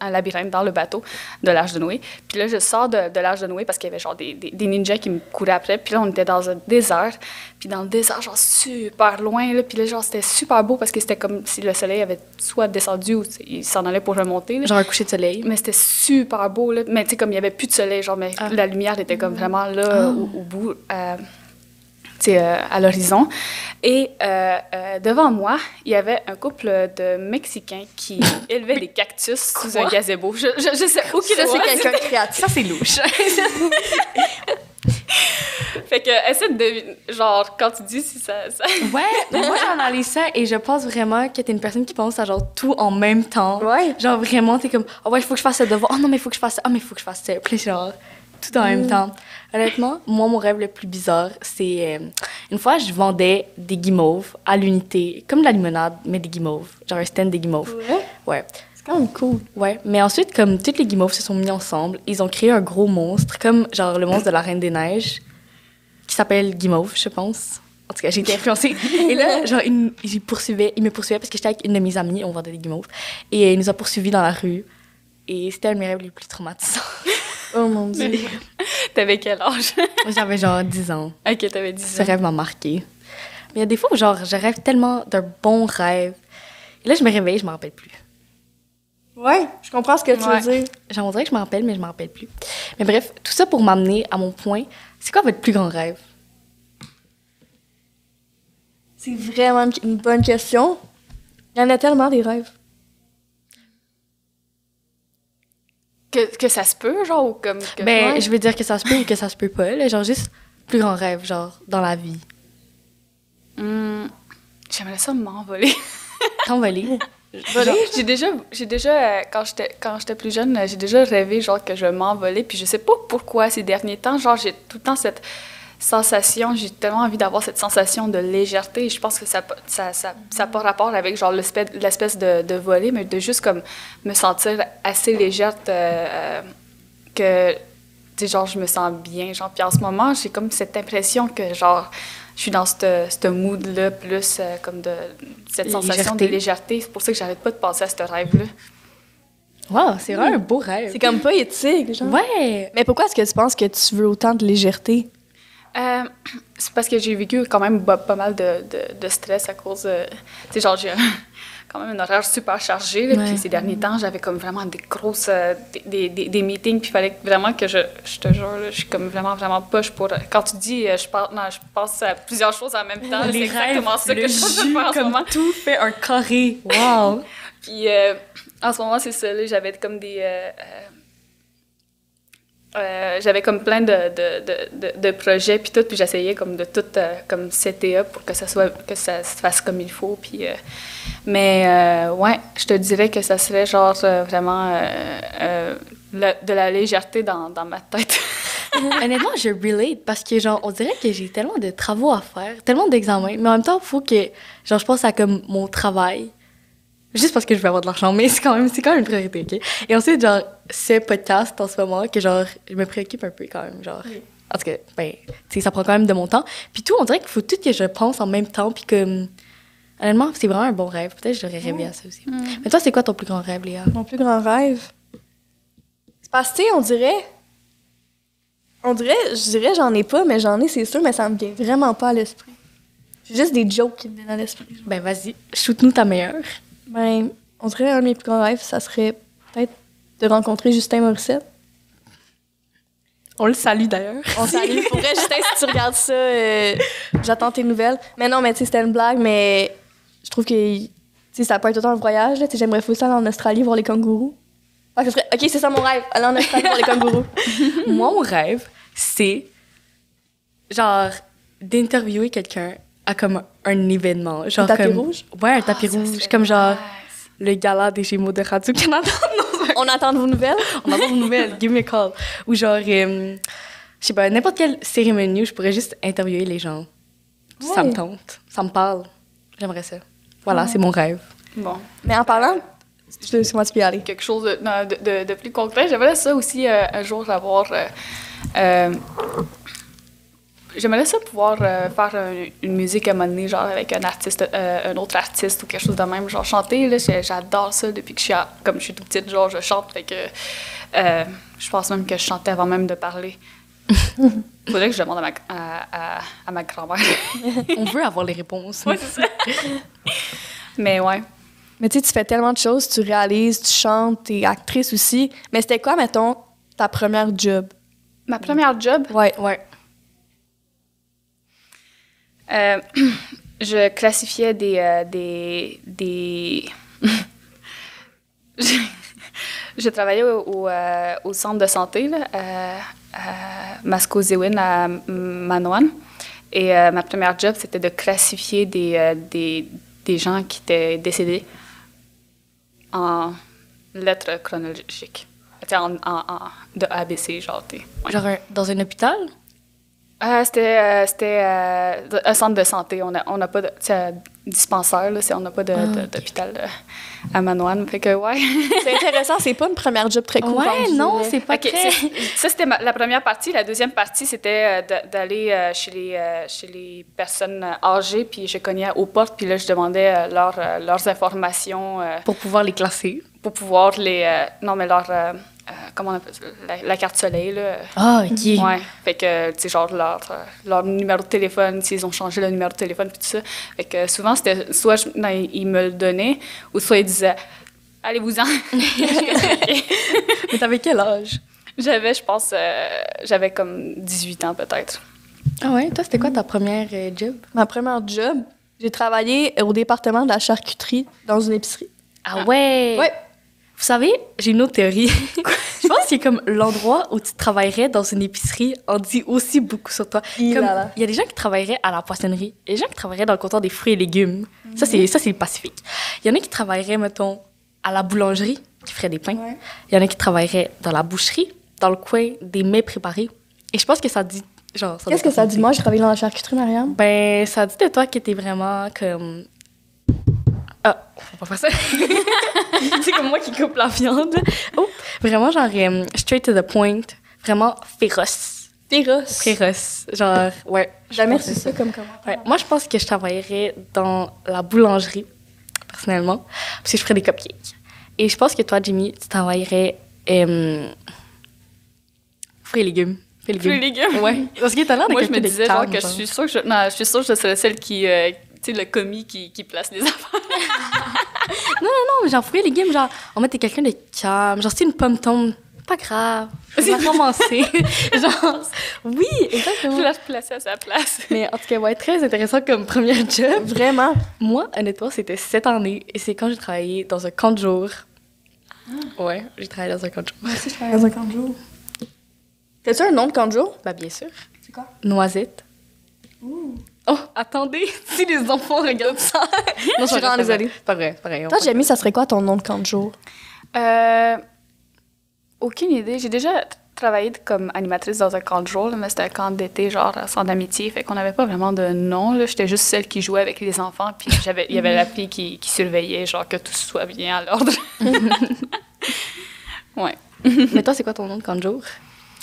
Un labyrinthe dans le bateau de l'Arche de Noé. Puis là, je sors de l'Arche de Noé parce qu'il y avait genre des ninjas qui me couraient après. Puis là, on était dans un désert. Puis dans le désert, genre super loin. Là, puis là, genre, c'était super beau parce que c'était comme si le soleil avait soit descendu ou il s'en allait pour remonter. Là. Genre un coucher de soleil. Mais c'était super beau. Là. Mais tu sais, comme il n'y avait plus de soleil, genre, mais la lumière était comme vraiment là, au bout. À l'horizon. Et devant moi, il y avait un couple de Mexicains qui élevaient des cactus sous un gazebo. Je sais aucune idée. C'est quelqu'un de créatif. Ça, c'est louche. Fait que, essaie de deviner, genre, quand tu dis si ça... Ouais, moi, j'analyse ça et je pense vraiment que t'es une personne qui pense à genre tout en même temps. Ouais. Genre, vraiment, t'es comme, oh ouais, il faut que je fasse ça devant. Oh non, mais il faut que je fasse ça. Oh, mais il faut que je fasse ça. Puis genre, tout en même temps. Honnêtement, moi, mon rêve le plus bizarre, c'est... une fois, je vendais des guimauves à l'unité, comme de la limonade, mais des guimauves. Genre un stand des guimauves. Ouais. C'est quand même cool. Ouais, mais ensuite, comme toutes les guimauves se sont mis ensemble, ils ont créé un gros monstre, comme genre le monstre de la Reine des Neiges, qui s'appelle Guimauve, je pense. En tout cas, j'ai été influencée. Et là, genre, il me poursuivait parce que j'étais avec une de mes amies, on vendait des guimauves. Et il nous a poursuivis dans la rue. Et c'était un de mes rêves les plus traumatisants. Oh mon Dieu. T'avais quel âge? J'avais genre 10 ans. OK, t'avais 10 ans. Ce rêve m'a marqué. Mais il y a des fois où genre, je rêve tellement d'un bon rêve. Et là, je me réveille, je m'en rappelle plus. Ouais, je comprends ce que tu veux dire. Genre, on dirait que je m'en rappelle, mais je m'en rappelle plus. Mais bref, tout ça pour m'amener à mon point. C'est quoi votre plus grand rêve? C'est vraiment une bonne question. Il y en a tellement des rêves. Que ça se peut, genre, ou comme... Ben, je veux dire que ça se peut ou que ça se peut pas, là. Genre, juste plus grand rêve, genre, dans la vie. J'aimerais ça m'envoler. T'envoler. J'ai déjà quand j'étais plus jeune, j'ai déjà rêvé genre que je m'envolais, puis je sais pas pourquoi ces derniers temps, genre j'ai tout le temps cette sensation, j'ai tellement envie d'avoir cette sensation de légèreté. Je pense que ça a pas rapport avec genre l'espèce de voler, mais de juste comme me sentir assez légère que tu sais, genre je me sens bien, genre. Puis en ce moment, j'ai comme cette impression que genre je suis dans ce mood-là, plus comme de cette sensation de légèreté. C'est pour ça que j'arrête pas de penser à ce rêve-là. Wow, c'est vraiment un beau rêve. C'est comme pas éthique, genre. Ouais! Mais pourquoi est-ce que tu penses que tu veux autant de légèreté? C'est parce que j'ai vécu quand même pas mal de stress à cause... tu sais, genre, j'ai quand même un horaire super chargé. Là, puis ces derniers temps, j'avais comme vraiment des grosses... des meetings, puis il fallait vraiment que je te jure, là, je suis comme vraiment poche pour... Quand tu dis, je pense à plusieurs choses en même temps. C'est exactement ça que je suis en faire en ce moment. Tout fait un carré. Wow! Puis en ce moment, c'est ça, là, j'avais comme des... j'avais comme plein de projets puis tout, puis j'essayais comme de tout comme setter up pour que ça se fasse comme il faut, puis mais ouais, je te dirais que ça serait genre vraiment de la légèreté dans ma tête. Honnêtement, je relate parce que, genre, on dirait que j'ai tellement de travaux à faire, tellement d'examens, mais en même temps, il faut que, genre, je pense à comme mon travail. Juste parce que je veux avoir de l'argent, mais c'est quand même une priorité, OK? Et ensuite, genre, ce podcast en ce moment, que genre, je me préoccupe un peu quand même, genre. Oui. En tout cas, ben, tu sais, ça prend quand même de mon temps. Puis tout, on dirait qu'il faut tout que je pense en même temps, puis que, honnêtement, c'est vraiment un bon rêve. Peut-être que j'aurais rêvé à ça aussi. Mais toi, c'est quoi ton plus grand rêve, Léa? Mon plus grand rêve? C'est parce que, tu sais, je dirais, j'en ai pas, mais j'en ai, c'est sûr, mais ça me vient vraiment pas à l'esprit. C'est juste des jokes qui me viennent à l'esprit. Ben, vas-y, shoot-nous ta meilleure. Ben, on dirait un de mes plus grands rêves, ça serait peut-être de rencontrer Justin Morissette. On le salue d'ailleurs. On salue. Pour vrai, Justin, si tu regardes ça, j'attends tes nouvelles. Mais non, mais tu sais, c'était une blague, mais je trouve que tu sais, ça peut être autant un voyage. Là, j'aimerais fou ça aller en Australie voir les kangourous. Ah, OK, c'est ça mon rêve, aller en Australie voir les kangourous. Moi, mon rêve, c'est genre d'interviewer quelqu'un à comme un événement. Genre, un tapis comme, rouge? Ouais, un tapis rouge. Comme genre le gala des Gémeaux de Radio-Canada. On attend de vos nouvelles? On attend vos nouvelles. Give me a call. Ou genre, je sais pas, n'importe quelle cérémonie où je pourrais juste interviewer les gens. Ouais. Ça me tente. Ça me parle. J'aimerais ça. Voilà, c'est mon rêve. Bon. Mais en parlant, c'est moi qui peux y aller. Quelque chose de plus concret. J'aimerais ça aussi un jour avoir... j'aimerais ça pouvoir faire une musique à un moment donné, genre avec un autre artiste ou quelque chose de même. Genre chanter, là, j'adore ça depuis que comme je suis toute petite, genre je chante. Fait que je pense même que je chantais avant même de parler. Faudrait que je demande à ma grand-mère. On veut avoir les réponses. Oui, c'est ça. Mais ouais. Mais tu sais, tu fais tellement de choses, tu réalises, tu chantes, t'es actrice aussi. Mais c'était quoi, mettons, ta première job? Ma première job? Ouais. Je classifiais des... Je travaillais au centre de santé, là, à Mascozewin, à Manoan. Et ma première job, c'était de classifier des gens qui étaient décédés en lettres chronologiques. De ABC, genre. Ouais. Genre dans un hôpital? C'était un centre de santé. On n'a pas de dispensaire, là, on n'a pas d'hôpital à Manoan. Fait que, ouais. C'est intéressant, c'est pas une première job très courante. Ouais, non, c'est pas très... Ça, c'était la première partie. La deuxième partie, c'était d'aller chez les personnes âgées, puis je cognais aux portes, puis là, je demandais leurs informations. Pour pouvoir les classer. Pour pouvoir les... non, mais comment on appelle ça? La carte soleil, là. Ah, OK. Ouais. Fait que, tu sais, genre, leur numéro de téléphone, s'ils ont changé le numéro de téléphone, puis tout ça. Fait que souvent, c'était soit ils me le donnaient, ou soit ils disaient « Allez-vous-en! » Mais t'avais quel âge? Je pense, j'avais comme 18 ans, peut-être. Ah ouais? Toi, c'était quoi ta première job? Ma première job, j'ai travaillé au département de la charcuterie dans une épicerie. Ah ouais? Ouais. Vous savez, j'ai une autre théorie. Je pense que comme l'endroit où tu travaillerais dans une épicerie en dit aussi beaucoup sur toi. Il y a des gens qui travailleraient à la poissonnerie, il y a des gens qui travailleraient dans le comptoir des fruits et légumes. Ça, c'est le Pacifique. Il y en a qui travailleraient, mettons, à la boulangerie, qui feraient des pains. Ouais. Il y en a qui travailleraient dans la boucherie, dans le coin des mets préparés. Et je pense que ça dit... genre, Qu'est-ce que ça dit de moi? Je travaille dans la charcuterie, Mariam. Ben, ça dit de toi que t'es vraiment comme... Ah, faut pas faire ça. C'est comme moi qui coupe la viande. Oh, vraiment, genre, straight to the point. Vraiment féroce. Féroce. Féroce. Genre, ouais. Jamais je pense reçu que ça comme commentaire. Ouais. Moi, je pense que je travaillerais dans la boulangerie, personnellement, parce que je ferais des cupcakes. Et je pense que toi, Jimmy, tu travaillerais fruits et légumes. Fruits et légumes? Ouais. Parce que t'as l'air de Moi, je quelqu'un me de disais, calme, que je suis sûre que je serais celle qui... tu sais, le commis qui place les affaires. Non, mais genre, fruits et légumes, genre, en fait, t'es quelqu'un de calme. Genre, si une pomme tombe, pas grave. Je vais la ramasser. Genre, oui, exactement. Je la placer à sa place. Mais en tout cas, ouais, très intéressant comme premier job. Vraiment? Moi, honnêtement, c'était cette année et c'est quand j'ai travaillé dans un camp de jour. Ouais, j'ai travaillé dans un camp de jour. Moi aussi, je travaille dans un camp de jour. T'as-tu un nom de camp de jour? Bah, bien sûr. C'est quoi? Noisette. Oh, attendez, si les enfants regardent ça. Non, je suis vraiment désolée. Pas vrai, pas vrai. Toi, Jamie, ça serait quoi ton nom de camp de jour? Aucune idée. J'ai déjà travaillé comme animatrice dans un camp de jour, là, mais c'était un camp d'été, genre centre d'amitié, fait qu'on n'avait pas vraiment de nom. Là. J'étais juste celle qui jouait avec les enfants, puis il y avait la fille qui surveillait, genre que tout soit bien à l'ordre. Ouais. Mais toi, c'est quoi ton nom de camp de jour?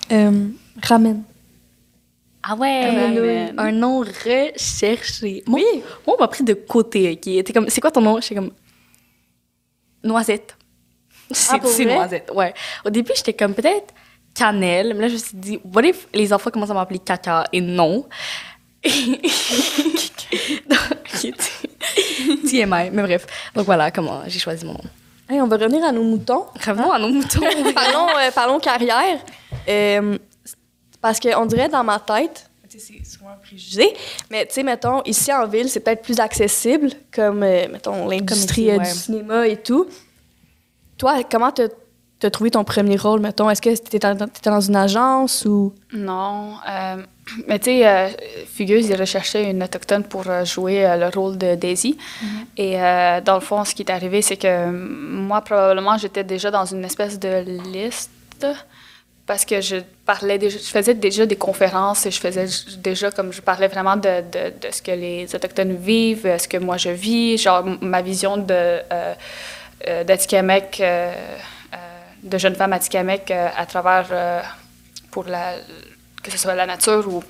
Ramen. Ah ouais, Ramen. un nom recherché. Oui. Moi, on m'a pris de côté, OK? T'es comme, c'est quoi ton nom? J'étais comme... Noisette. C'est pour vrai? Noisette, ouais. Au début, j'étais comme peut-être Cannelle, mais là, je me suis dit, what if les enfants commencent à m'appeler Caca et non? Donc, TMI, mais bref. Donc voilà comment j'ai choisi mon nom. Hey, on va revenir à nos moutons. Revenons à nos moutons. Parlons carrière. Parce qu'on dirait dans ma tête, tu sais, c'est souvent un préjugé, mais tu sais, mettons, ici en ville, c'est peut-être plus accessible, comme, mettons, l'industrie Comme ici, du ouais. cinéma et tout. Toi, comment t'as trouvé ton premier rôle, mettons? Est-ce que t'étais dans une agence ou... Non. Mais tu sais, Fugueuse, il recherchait une autochtone pour jouer le rôle de Daisy. Et dans le fond, ce qui est arrivé, c'est que moi, probablement, j'étais déjà dans une espèce de liste parce que je faisais déjà des conférences et je faisais déjà, comme je parlais vraiment de ce que les Autochtones vivent, ce que moi je vis, genre ma vision d'Atikamekw, de jeune femme Atikamekw à travers, que ce soit la nature ou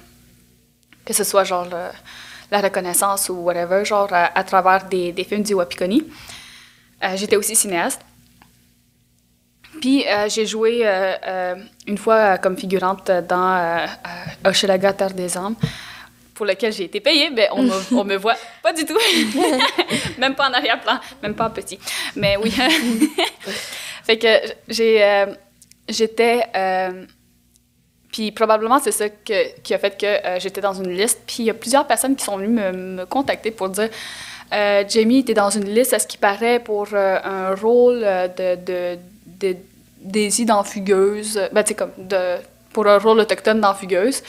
que ce soit genre la reconnaissance ou whatever, genre à travers des films du Wapikoni. J'étais aussi cinéaste. Puis j'ai joué une fois comme figurante dans Hochelaga, Terre des Hommes, pour lequel j'ai été payée, mais on me voit pas du tout. Même pas en arrière-plan, même pas en petit. Mais oui. Fait que j'étais... puis probablement, c'est ça qui a fait que j'étais dans une liste. Puis il y a plusieurs personnes qui sont venues me contacter pour dire Jamie, t'es dans une liste, à ce qui paraît, pour un rôle de Daisy dans Fugueuse. Ben, tu sais, comme pour un rôle autochtone dans Fugueuse.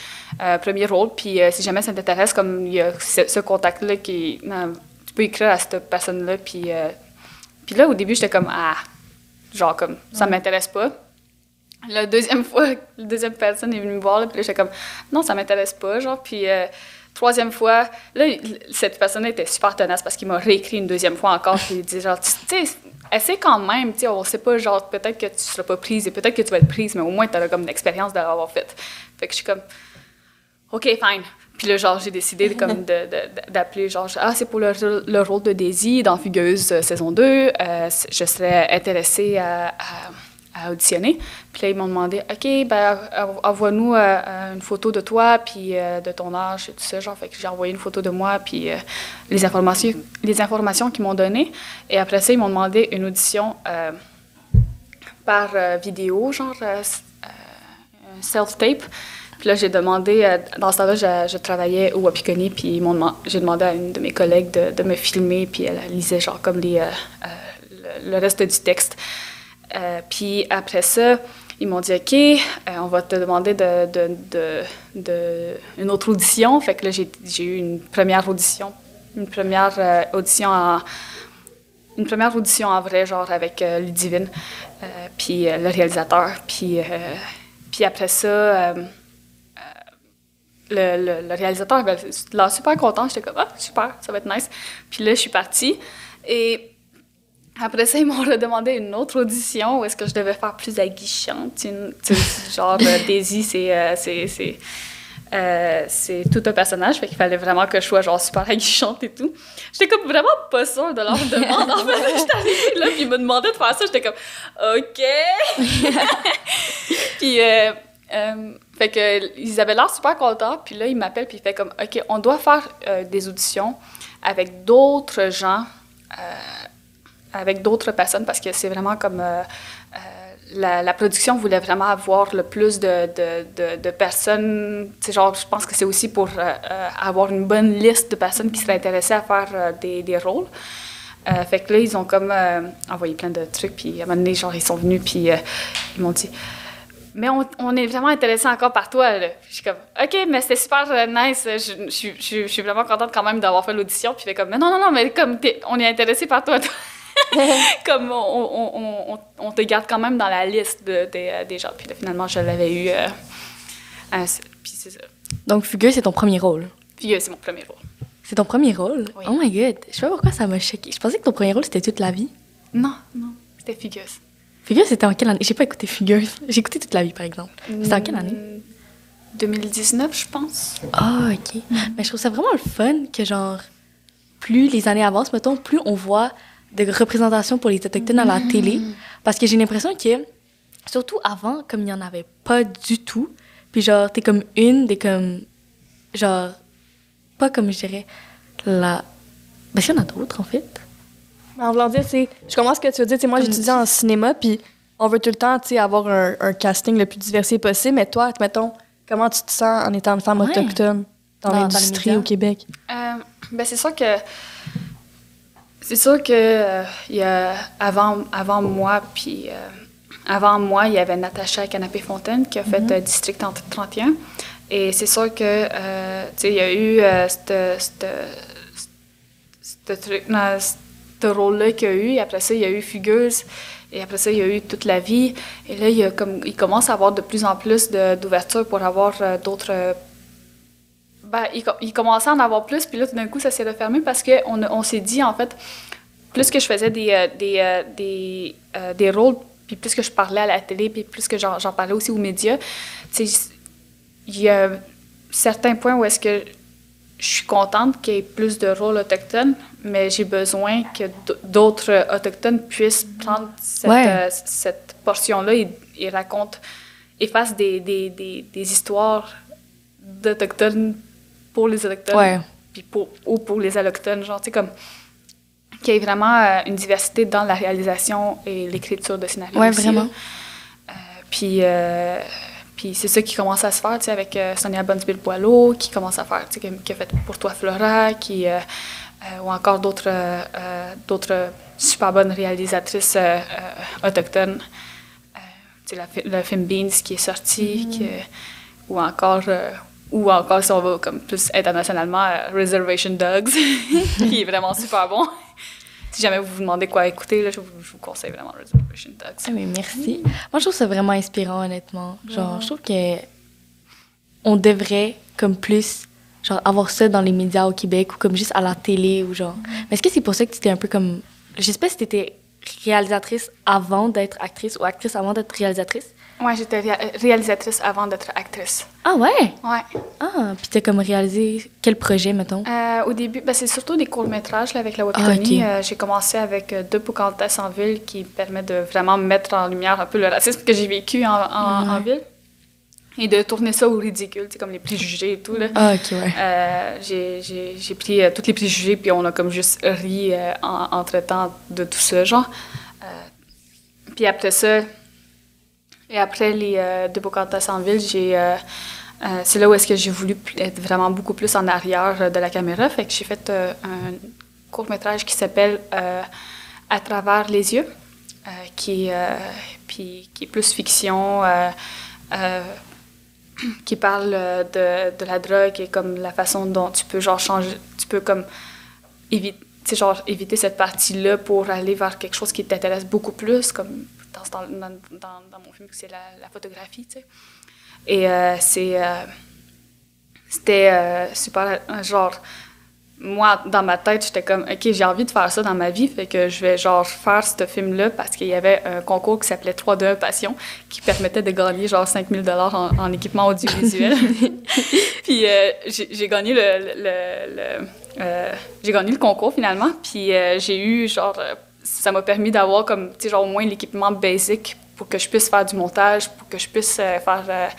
Premier rôle. Puis si jamais ça t'intéresse, comme il y a ce contact-là, tu peux écrire à cette personne-là. Puis là, au début, j'étais comme genre, comme, ça m'intéresse pas. La deuxième personne est venue me voir, là, puis là, j'étais comme, non, ça m'intéresse pas, genre, puis troisième fois, là, cette personne était super tenace parce qu'il m'a réécrit une deuxième fois encore, puis il dit, genre, tu sais, essaie quand même, tu sais, on sait pas, genre, peut-être que tu seras pas prise, et peut-être que tu vas être prise, mais au moins, tu as comme l'expérience de l'avoir fait. Fait que je suis comme, OK, fine. Puis là, genre, j'ai décidé comme d'appeler, genre, c'est pour le rôle de Daisy dans Fugueuse saison 2. Je serais intéressée à auditionner. Puis là, ils m'ont demandé, OK, ben, envoie-nous une photo de toi, puis de ton âge et tout ça. Genre, fait que j'ai envoyé une photo de moi, puis les informations qu'ils m'ont données. Et après ça, ils m'ont demandé une audition par vidéo, genre un self-tape. Puis là, j'ai demandé, dans ce temps-là, je travaillais au Wapikoni, puis j'ai demandé à une de mes collègues de me filmer, puis elle lisait genre comme le reste du texte. Puis après ça, ils m'ont dit, OK, on va te demander une autre audition. Fait que là, j'ai eu une première audition une première audition en vrai, genre avec Ludivine, puis le réalisateur. Puis après ça, le réalisateur avait l'air super content. J'étais comme, ah, super, ça va être nice. Puis là, je suis partie. Et après ça, ils m'ont redemandé une autre audition où est-ce que je devais faire plus aguichante. Genre, Daisy, c'est tout un personnage, fait qu'il fallait vraiment que je sois genre super aguichante et tout. J'étais comme vraiment pas sûre de leur demande. En fait, j'étais arrivée là, puis ils me demandaient de faire ça. J'étais comme, OK. Puis, fait que ils avaient l'air super contents. Puis là, ils m'appellent, puis ils font comme, OK, on doit faire des auditions avec d'autres gens, avec d'autres personnes, parce que c'est vraiment comme... la production voulait vraiment avoir le plus de personnes. Genre, je pense que c'est aussi pour avoir une bonne liste de personnes qui seraient intéressées à faire des rôles. Fait que là, ils ont comme envoyé plein de trucs. Puis à un moment donné, genre, ils sont venus, puis ils m'ont dit... Mais on est vraiment intéressés encore par toi, là. Puis je suis comme, OK, mais c'était super nice. Je suis vraiment contente quand même d'avoir fait l'audition. Puis fait comme, mais non, mais comme on est intéressés par toi. Comme on te garde quand même dans la liste des gens. Puis là, finalement, je l'avais eu. Puis c'est ça. Donc, Fugueuse, c'est ton premier rôle? Fugueuse, c'est mon premier rôle. C'est ton premier rôle? Oui. Oh my God! Je sais pas pourquoi ça m'a choquée. Je pensais que ton premier rôle, c'était toute la vie. Non, c'était Fugueuse. Fugueuse, c'était en quelle année? J'ai pas écouté Fugueuse. J'ai écouté toute la vie, par exemple. C'était en quelle année? 2019, je pense. Ah, OK. Mais je trouve ça vraiment le fun que, genre, plus les années avancent, mettons, plus on voit de représentation pour les Autochtones à la télé. Parce que j'ai l'impression que, surtout avant, comme il n'y en avait pas du tout, puis genre, t'es comme genre, pas comme je dirais, la... Ben, il y en a d'autres, en fait. En voulant dire, je comprends ce que tu veux dire. Moi, j'étudie en cinéma, puis on veut tout le temps avoir un casting le plus diversifié possible. Mais toi, mettons, comment tu te sens en étant une femme autochtone dans l'industrie au Québec? Ben, c'est sûr que il y a avant moi, il y avait Natacha Canapé-Fontaine qui a fait District 31. Et c'est sûr que, il y a eu ce rôle-là qu'il y a eu. Et après ça, il y a eu Fugueuse. Et après ça, il y a eu Toute la vie. Et là, il commence à avoir de plus en plus d'ouverture pour avoir d'autres... Ben, il commençait à en avoir plus, puis là, tout d'un coup, ça s'est refermé parce qu'on s'est dit, en fait, plus que je faisais des rôles, puis plus que je parlais à la télé, puis plus que j'en parlais aussi aux médias, il y a certains points où est-ce que je suis contente qu'il y ait plus de rôles autochtones, mais j'ai besoin que d'autres autochtones puissent prendre cette portion-là et fassent des histoires d'Autochtones pour les Autochtones, puis pour les Allochtones, genre, tu sais, comme qu'il y ait vraiment une diversité dans la réalisation et l'écriture de scénario. Oui, aussi, vraiment. Puis c'est ça qui commence à se faire, tu sais, avec Sonia Bonne-Boileau, qui commence à faire, tu sais, qui a fait Pour toi, Flora, ou encore d'autres super bonnes réalisatrices autochtones. Tu sais, le film Beans qui est sorti, ou encore, si on va comme plus internationalement, Reservation Dogs, qui est vraiment super bon. Si jamais vous vous demandez quoi écouter, là, je vous conseille vraiment Reservation Dogs. Ah, mais merci. Moi, je trouve ça vraiment inspirant, honnêtement. Genre, je trouve que on devrait, comme plus, genre, avoir ça dans les médias au Québec ou comme juste à la télé ou genre... Mais est-ce que c'est pour ça que tu étais un peu comme... Je sais pas si tu étais réalisatrice avant d'être actrice ou actrice avant d'être réalisatrice? Ouais, j'étais réalisatrice avant d'être actrice. Ah ouais? Ouais. Ah, puis t'as comme réalisé quel projet, mettons? Au début, ben, c'est surtout des courts-métrages là, avec la webtonie. Ah, okay. J'ai commencé avec Deux Pocahontas en ville qui permet de vraiment mettre en lumière un peu le racisme que j'ai vécu en ville et de tourner ça au ridicule, comme les préjugés et tout. Là. Ah, OK, ouais. J'ai pris tous les préjugés puis on a comme juste ri en traitant de tout ça, genre. Puis après ça... Et après les Deux Pocahontas en ville, c'est là où est-ce que j'ai voulu être vraiment beaucoup plus en arrière de la caméra. Fait que j'ai fait un court-métrage qui s'appelle À travers les yeux, qui est plus fiction, qui parle de la drogue et comme la façon dont tu peux genre changer, tu peux comme éviter cette partie-là pour aller vers quelque chose qui t'intéresse beaucoup plus, comme dans mon film, c'est la photographie, tu sais. Et c'était super, genre, moi, dans ma tête, j'étais comme, OK, j'ai envie de faire ça dans ma vie, fait que je vais, genre, faire ce film-là parce qu'il y avait un concours qui s'appelait 3-2-1 Passion, qui permettait de gagner, genre, 5 000 en équipement audiovisuel. Puis j'ai gagné j'ai gagné le concours, finalement, puis j'ai eu, genre, ça m'a permis d'avoir, comme, tu sais, genre, au moins l'équipement basic pour que je puisse faire du montage, pour que je puisse faire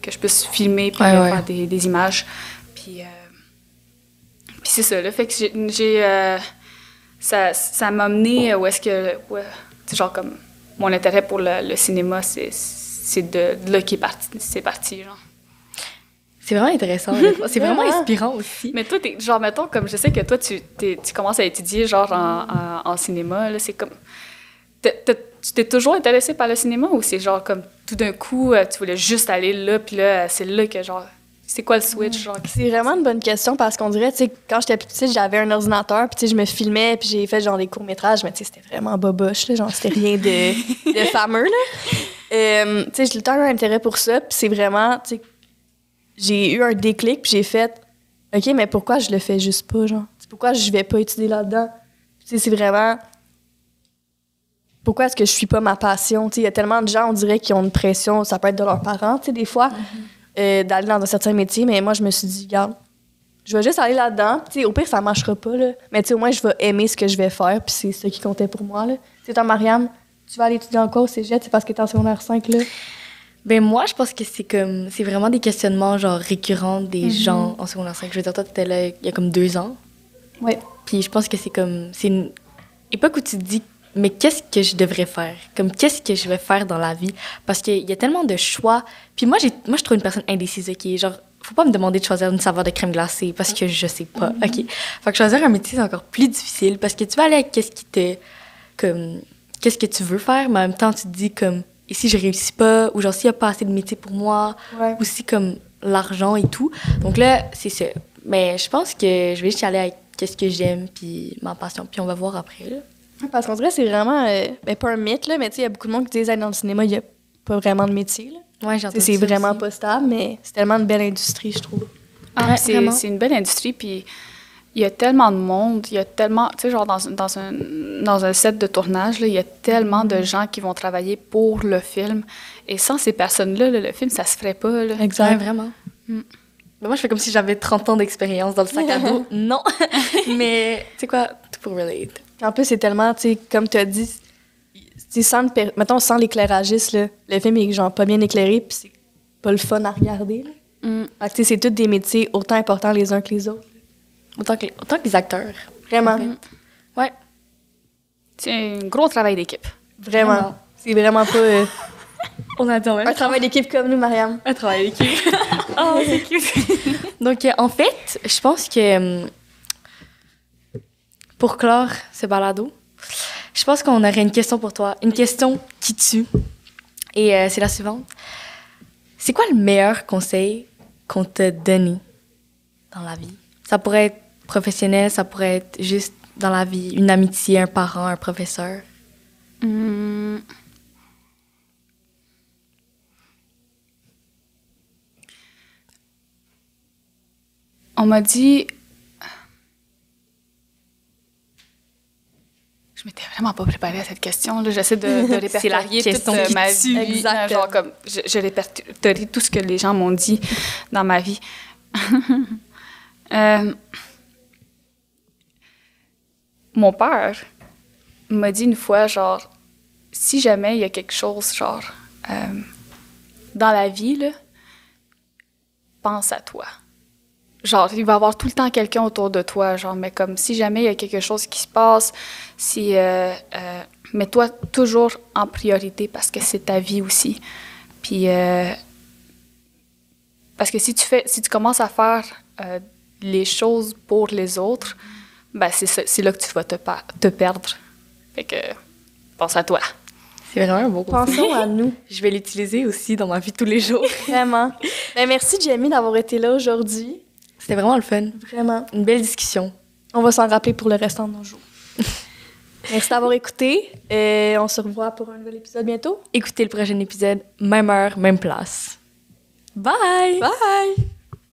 que je puisse filmer puis faire des images. Puis c'est ça, là. Fait que ça m'a amené où est-ce que... c'est genre comme... Mon intérêt pour le cinéma, c'est de là qui est parti. C'est parti, genre. C'est vraiment intéressant. C'est vraiment inspirant aussi. Mais toi, genre, mettons, comme je sais que toi, tu commences à étudier, genre, en cinéma, là, c'est comme... Tu t'es toujours intéressée par le cinéma ou c'est genre comme tout d'un coup, tu voulais juste aller là, puis là, c'est là que genre. C'est quoi le switch, genre? C'est vraiment une bonne question parce qu'on dirait, tu sais, quand j'étais plus petite, j'avais un ordinateur, puis tu sais, je me filmais, puis j'ai fait genre des courts-métrages, mais tu sais, c'était vraiment boboche, là, genre, c'était rien de fameux, là. Tu sais, j'ai tout le temps eu un intérêt pour ça, puis c'est vraiment, tu sais, j'ai eu un déclic, puis j'ai fait, OK, mais pourquoi je le fais juste pas, genre? Pourquoi je vais pas étudier là-dedans? Tu sais, c'est vraiment. Pourquoi est-ce que je suis pas ma passion? Il y a tellement de gens, on dirait, qui ont une pression, ça peut être de leurs parents, des fois, d'aller dans un certain métier, mais moi, je me suis dit, regarde, je vais juste aller là-dedans. Au pire, ça marchera pas, là, mais au moins, je vais aimer ce que je vais faire, puis c'est ça qui comptait pour moi. Toi, Marianne, tu vas aller étudier en quoi au cégep? C'est parce que t'es en secondaire 5, là? Ben moi, je pense que c'est vraiment des questionnements, genre, récurrents des gens en secondaire 5. Je veux dire, toi, t'étais là il y a comme 2 ans. Oui. Puis je pense que c'est une époque où tu te dis, mais qu'est-ce que je devrais faire? Comme, qu'est-ce que je vais faire dans la vie? Parce qu'il y a tellement de choix. Puis moi, je trouve une personne indécise, OK? Genre, faut pas me demander de choisir une saveur de crème glacée parce que je sais pas, OK? Fait que choisir un métier, c'est encore plus difficile parce que tu vas aller avec qu'est-ce que tu veux faire, mais en même temps, tu te dis, comme, et si je réussis pas? Ou genre, s'il y a pas assez de métier pour moi? Ouais. Ou si, comme, l'argent et tout. Donc là, c'est ça. Mais je pense que je vais juste y aller avec qu'est-ce que j'aime puis ma passion. Puis on va voir après, là. Parce qu'on dirait que c'est vraiment, pas un mythe, là, mais il y a beaucoup de monde qui disent que dans le cinéma, il n'y a pas vraiment de métier. Là. Ouais, j'entends. C'est vraiment aussi pas stable, mais c'est tellement une belle industrie, je trouve. Ah, c'est une belle industrie, puis il y a tellement de monde, il y a tellement, tu sais, genre dans un set de tournage, là, il y a tellement de gens qui vont travailler pour le film. Et sans ces personnes-là, le film, ça se ferait pas. Là. Exact. Ouais, vraiment. Mais moi, je fais comme si j'avais 30 ans d'expérience dans le sac à dos. Non. Mais, tu sais quoi, tout pour relate. En plus, c'est tellement, tu sais, comme tu as dit, mettons, sans l'éclairagiste, là, le film est genre pas bien éclairé, puis c'est pas le fun à regarder. Là. Fait que, c'est tous des métiers autant importants les uns que les autres. Autant que les acteurs. Vraiment. Ouais. C'est un gros travail d'équipe. Vraiment. C'est vraiment pas On attend même. un travail d'équipe comme nous, Mariam. Un travail d'équipe. Oh, c'est cute. Donc, en fait, je pense que pour clore ce balado, je pense qu'on aurait une question pour toi. Une question qui tue. Et c'est la suivante. C'est quoi le meilleur conseil qu'on t'a donné dans la vie? Ça pourrait être professionnel, ça pourrait être juste dans la vie, une amitié, un parent, un professeur. On m'a dit... Je m'étais vraiment pas préparée à cette question. Là. J'essaie de répertorier toute ma vie. Exact. Genre comme, je répertorie tout ce que les gens m'ont dit dans ma vie. Mon père m'a dit une fois, genre, si jamais il y a quelque chose, genre, dans la vie, là, pense à toi. Genre, il va y avoir tout le temps quelqu'un autour de toi, genre, mais comme si jamais il y a quelque chose qui se passe, mets-toi toujours en priorité parce que c'est ta vie aussi. Puis, parce que si tu commences à faire les choses pour les autres, ben c'est là que tu vas te perdre. Fait que, pense à toi. C'est vraiment un beau conseil. Pensons à nous. Je vais l'utiliser aussi dans ma vie de tous les jours. Vraiment. Ben, merci, Jamie, d'avoir été là aujourd'hui. C'était vraiment le fun. Vraiment. Une belle discussion. On va s'en rappeler pour le restant de nos jours. Merci d'avoir écouté. On se revoit pour un nouvel épisode bientôt. Écoutez le prochain épisode, même heure, même place. Bye! Bye!